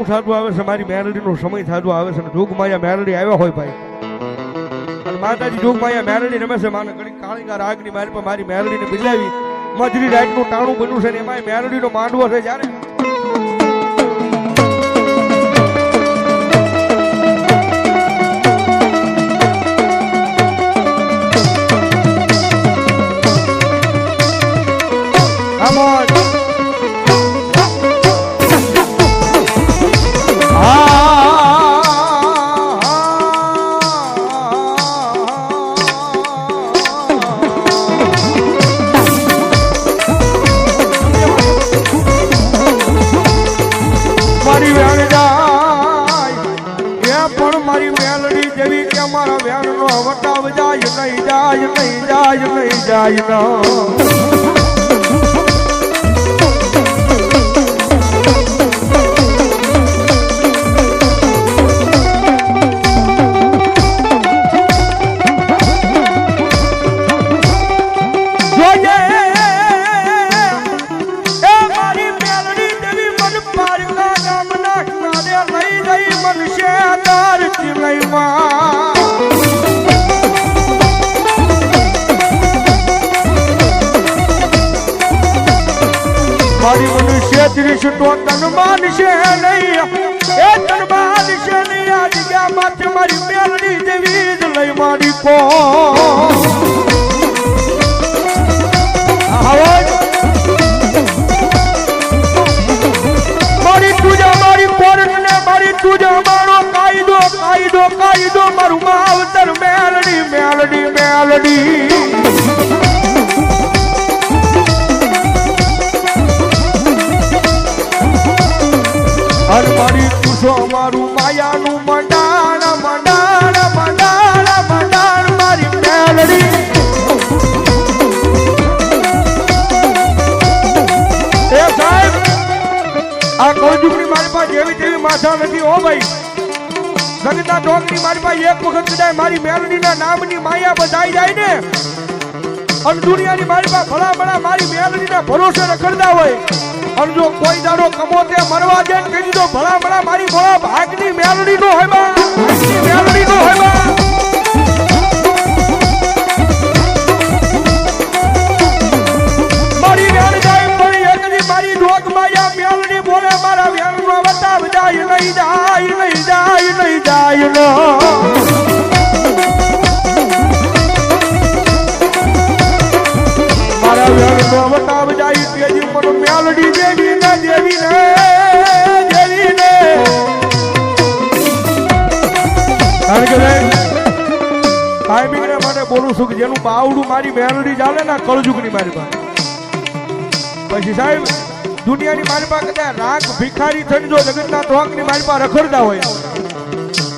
મોડું થતું આવે છે, મારી મેલડીનો સમય થતો આવે છે, જોગમાયા મેલડી આવ્યા હોય ભાઈ, અને માતાજી જોગમાયા મેલડી રમે છે, માને ઘણી કાળીગા રાગની મારી પર મારી મેલડીને બિલાવી મજરી રાતનું ટાણું બન્યું છે ને એમાં મેલડીનો માંડવો છે. જ્યારે મારી મનુષ્ય ત્રીસ તો તનમાન છે નહીં, એ તનમાન છે નહીં, આ જગ્યા માથે મારી મેલડી જેવી જ લઈ મારી કો મારી તુજા મારી કોરટ ને મારી તુજા મારો કાયદો કાયદો કાયદો મારું માવતર મેલડી મેલડી મેલડી મારી તુસો મારું માયાનું મંડાણ મંડાણ મંડાણ મંડાણ મારી મેલડી. એ સાહેબ આ કૌજુકની મારી પાસે જેવી તેવી માથા નથી હો ભાઈ. જગતના ડોકની મારી પાસે એક વખત કદાચ મારી મેલડીના નામની માયા બધાઈ જાય ને અને દુનિયાની મારી પાસે ભલા ભલા મારી મેલડીના ભરોસે રખડતા હોય અને જો કોઈ દાડો કમોતે મરવા જાય કે દીધો ભલા ભલા મારી ભોળા ભાગની મેલડી નો હોય બા, મેલડી નો હોય બા. મારી વેણ જાય પણ એકની મારી ડોક માયા મેલડી બોલે મારા વેણનો વતાવ જાય નહીં જાય નહીં જાય નહીં જાય નો મારા વેણનો વતાવ જાય તેજી પણ મેલડી દેવી ને દેવી ને દેવી ને. કારણ કે કાયમી માટે બોલું છું કે જેનું બાવડું મારી મેલડી ચાલે ને કળજુગની મારી પાસે, પછી સાહેબ દુનિયાની મારી પાસે કદાચ રાખ ભિખારી થઈને જો જગતના ટોકની મારી પાસે રખડતા હોય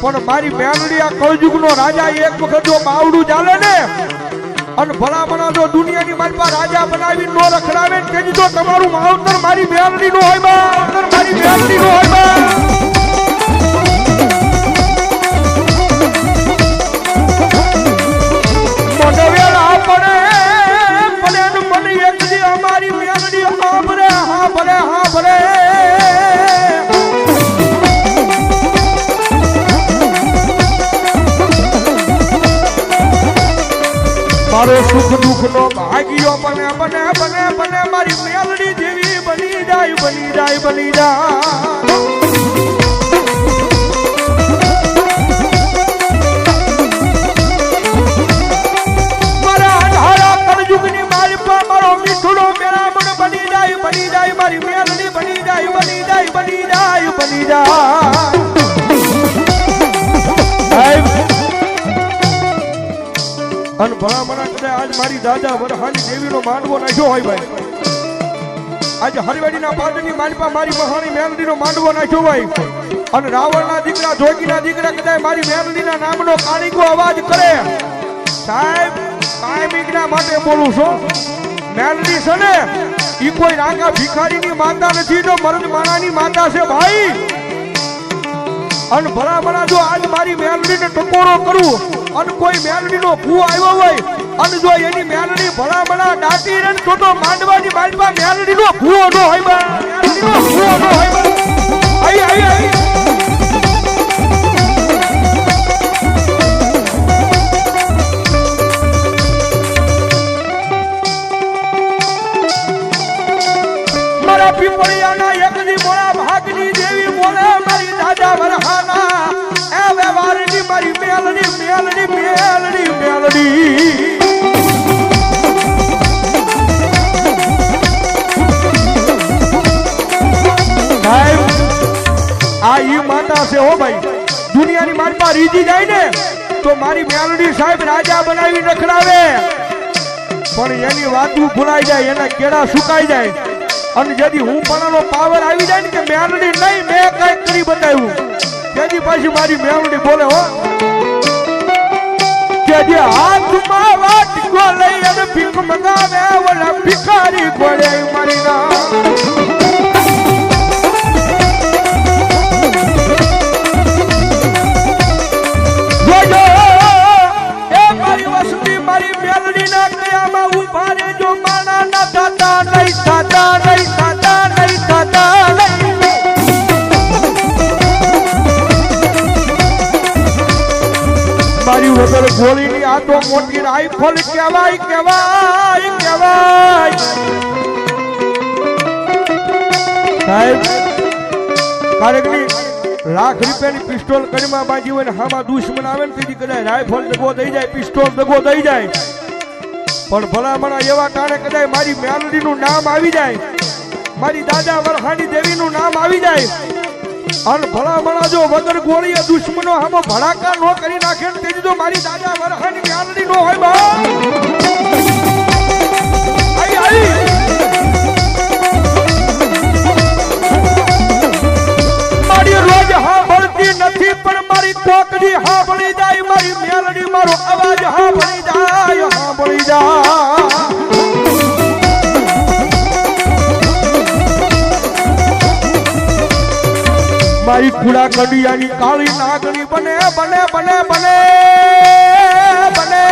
પણ મારી મેલડી આ કળજુગનો રાજા એક વખત જો બાવડું ચાલે ને અને ભલામણા જો દુનિયાની મારી પાસે રાજા બનાવી નો રખડાવે કે તો તમારું માવતર મારી મેલડી નો હોય બા, મારી મેલડી નો હોય બા. મોઢવેલા પડે પડે ને મને એક દી અમારી મેલડી હાંભળે હાંભળે હાંભળે મારો સુખ દુઃખ નો ભાગ્યો બને બને બને બને મારી મેલડી જેવી બની જાય બની જાય બની જાય. મારા ધારા કળજુગની મારી પર મારો મીઠુડો મેળામણ બની જાય બની જાય મારી મેલડી બની જાય બની જાય બની જાય બની જાય. અને ભલામણા કદાચ આજ મારી દાદા વરહાની દેવીનો માંડવો નાખ્યો હોય ભાઈ, આજે હરવેડીના પાદની મારી પાસે મારી મહાની મેલડીનો માંડવો નાખ્યો હોય અને રાવણના દીકરા જોગીના દીકરા કદાચ મારી મેલડીના નામનો કાળીકો અવાજ કરે સાહેબ કાયમીના માટે બોલું છું. મેલડી છે ને ઈ કોઈ રાગા ભિખારીની માતા નથી, તો મરદ માણાની માતા છે ભાઈ. અને ભલામણા જો આજ મારી મેલડીને ટકોરો કરું અને કોઈ મેલડીનો ભૂ આવ્યો હોય અને જો એની મેલડી ભલામણા દાટી રે તો માંડવાની માલપા મેલડીનો ભૂવો ન હોય બા, મેલડીનો ભૂવો ન હોય બા. આઈ આઈ આઈ મારા પીપળિયાના એકની મોળા ભાગની દેવી બોલે મારી દાદા વરહાના એ વ્યવહારની મારી મેલડી મેલડી મેલડી મેલડી આ ઈ માતા છે હો ભાઈ દુનિયાની મારી પાસે રીજી જાય ને તો મારી મેલડી સાહેબ રાજા બનાવી રખડાવે પણ એની વાતું ભૂલાઈ જાય એના કેળા સુકાઈ જાય અને જેથી હું પણાનો પાવર આવી જાય ને કે મેલડી નહીં મેં કઈ કરી બતાવ્યું તેથી પાછી મારી મેલડી બોલે હો કે જે હાથમાં વાટકો લઈ અને ભીખ મંગાવે ઓલા ભિખારી ગોળે મારી ના મારી વગર ગોળીની આ તો મોટી રાઈફલ કહેવાય કહેવાય કહેવાય સાહેબ કારકની લાખ રૂપિયાની પિસ્તોલ કડીમાં બાજી હોય ને હામાં દુશ્મન આવે ને તેથી કદાચ રાઈફલ દગો થઈ જાય પિસ્તોલ દગો થઈ જાય પણ ભલામણા એવા કારણે કદાચ મારી મેલડીનું નામ આવી જાય મારી દાદા વરહાની દેવીનું નામ આવી જાય અને ભલામણા જો વગર ગોળીએ દુશ્મનો હામો ભડાકા નો કરી નાખે ને તેથી તો મારી દાદા વરહાની મેલડી નો હોય બા આઈ આઈ મારી રોજ સાંભળતી નથી પણ મારી કોકડી સાંભળી જાય મારી મેલડી મારો અવાજ સાંભળી જાય સાંભળી જાય મારી કુડા કડિયાની કાળી નાગણી બને બને બને બને બને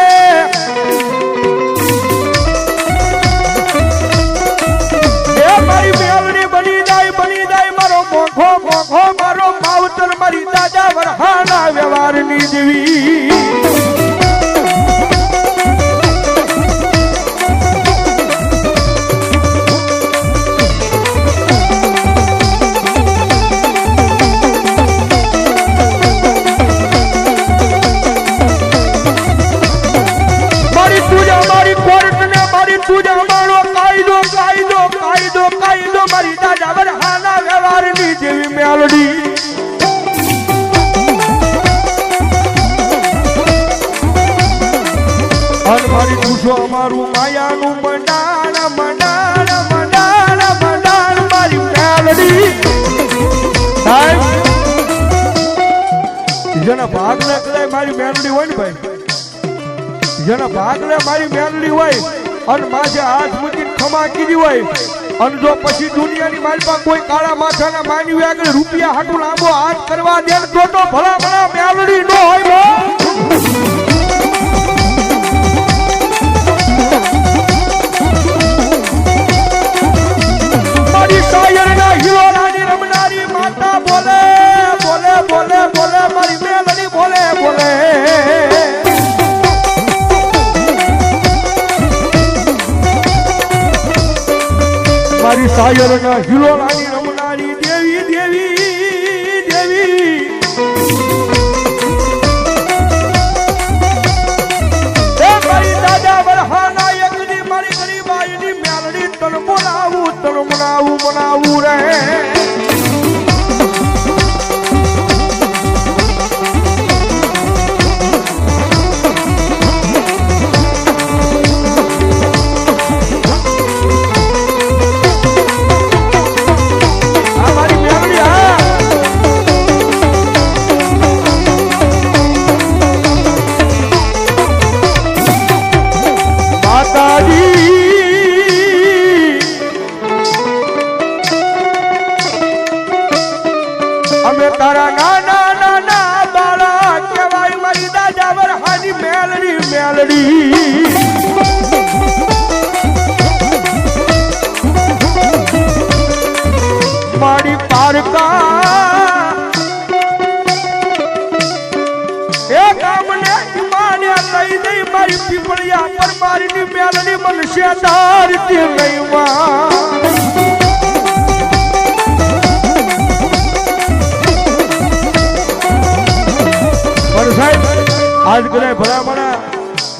એ મારી મેલડી બની જાય મારો મોખો મોખો મારો માવતર મારી દાદા વરહાના વ્યવહારની દેવી મારી દાદા વરહાના વ્યવહારની જેવી મેલડી અને મારી પૂછો અમારું માયાનું મંડાણ મંડાણ મંડાણ મંડાણ મારી મેલડી જેના ભાગને કદાચ મારી મેલડી હોય ને ભાઈ જેના ભાગને મારી મેલડી હોય અને માથે હાથ મૂકીને ખમા કીધી હોય અને જો પછી દુનિયાની મારી પાસે કોઈ કાળા માથાના માનવી આગળ રૂપિયા હાટું લાંબો હાથ કરવા દે તો ભલા ભલા મેલડી નો હોય મારી શાયરના હીરોની રમનારી માતા બોલે બોલે બોલે બોલે મારી મેલડી બોલે બોલે મારી શાયરના હીરોની રમનારી દેવી દેવી દેવી એ મારી દાદા વરહાના એકની મારી ગરીબાઈની મેલડી તન મનાવું રે મારી મેલડી મનશે તારતી નહીં માં સાહેબ આજ કદાચ ભલામણા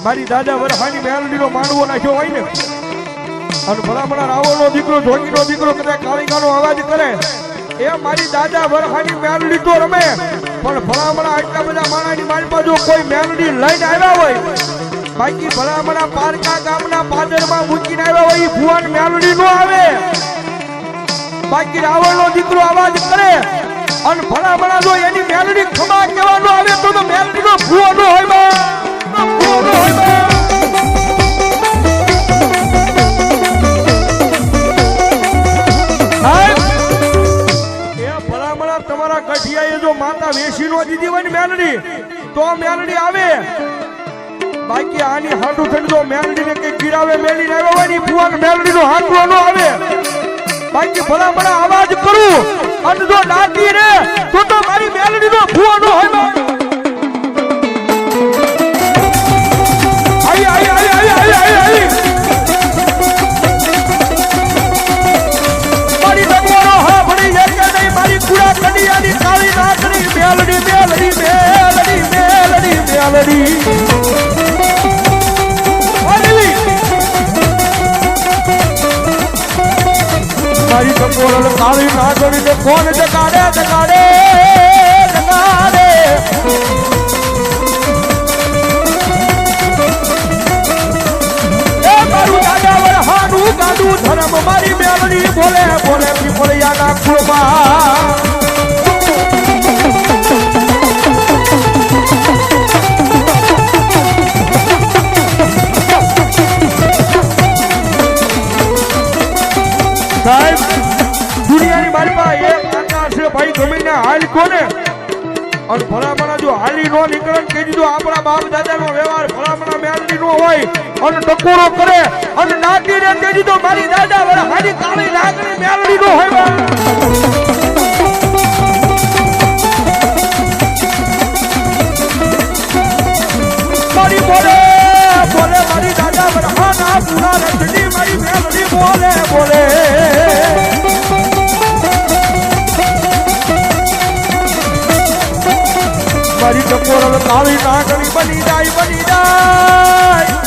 મારી દાદા વરહાની મેલડીનો માંડવો નાખ્યો હોય ને અને ભલામણા રાવણનો દીકરો જોગીનો દીકરો કદાચ કાળીકાનો અવાજ કરે એ મારી દાદા વરહાની મેલડી તો રમે પણ ભલામણા આટલા બધા માણાની માલમાં જો કોઈ મેલડી લઈને આવ્યા હોય બાકી ભલામણા પારકા ગામના પાદરમાં મૂકીને આવ્યા હોય એ ભુવન મેલડી નો આવે બાકી રાવણનો દીકરો અવાજ કરે અને ભલામણા જો એની મેલડી ખમા કહેવાનો આવે તો મેલડીનો ભૂવો નો હોય બા ભૂવો નો હોય બા એ ભલામણા તમારા ગઢિયાએ જો માતા વેસી નો દીધી હોય ને મેલડી તો મેલડી આવે બાકી આની હાટુ થઈને જો મેલડીને કઈ ગીરાવે મેલી આવ્યો હોય ને ભુવન મેલડીનો હાથવો નો આવે બાકી ભલામણા અવાજ કરું અને જો ડાકી રે તો મારી મેલડીનો ભૂવો નો હોય આઈ આઈ આઈ આઈ આઈ આઈ આઈ મારી દગવાનો હા ભણી લે કે નહીં મારી કુડા કડિયાની કાળી નાકની મેલડી મેલડી મેલડી મેલડી મેલડી મારી કપોરલ કાળી નાગરીને કોણ જગાડે જગાડે જગાડે એ મારું દાદા વરહાનું ગાડું ધર્મ મારી મેલડી બોલે બોલે પીપળિયાના કુળમાં સાહેબ દુનિયાની મારી પાસે એક આકાર છે ભાઈ ગમીને હાલ કોને અને ભલામણા જો હાલી નો નીકળે કે દીધો આપણા બાપ દાદાનો વ્યવહાર ભલામણા મેલડી નો હોય અને ટકોરો કરે અને નાટીને કે દીધો મારી દાદા વડે હાલી કાળી નાગની મેલડી નો હોય મારી બોલે બોલે મારી દાદા વડે હાના પૂરા રચની મારી મેલડી બોલે બોલે મારી ટકોર કાળી નાગણી બની જાય